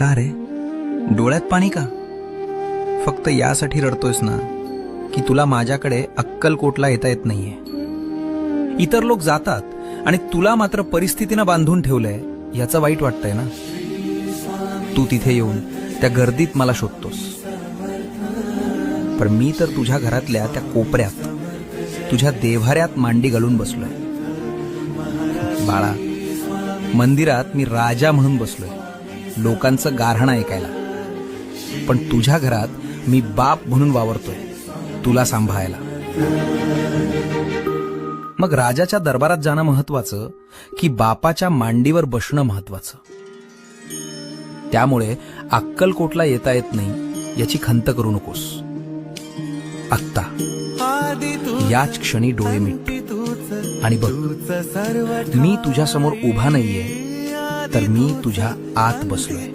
का रे, डोळ्यात पाणी का? फक्त यासाठी रडतोयस ना की तुला माझ्याकडे अक्कलकोटला येता येत नाहीये. इतर लोक जातात आणि तुला मात्र परिस्थितीनं बांधून ठेवलंय याचं वाईट वाटतंय ना. तू तिथे येऊन त्या गर्दीत मला शोधतोस, पण मी तर तुझ्या घरातल्या त्या कोपऱ्यात तुझ्या देव्हाऱ्यात मांडी घालून बसलोय. बाळा, मंदिरात मी राजा म्हणून बसलोय, लोकांचं गाऱ्हाणं ऐकायला, पण तुझ्या घरात मी बाप म्हणून वावरतोय, तुला सांभाळायला. मग राजाच्या दरबारात जाणं महत्वाचं की बापाच्या मांडीवर बसणं महत्वाचं? त्यामुळे अक्कलकोटला येता येत नाही याची खंत करू नकोस. आत्ता याच क्षणी डोळे मिट आणि बघ, मी तुझ्या समोर उभा नाहीये, तर मी तुझ्या आत बसलोय.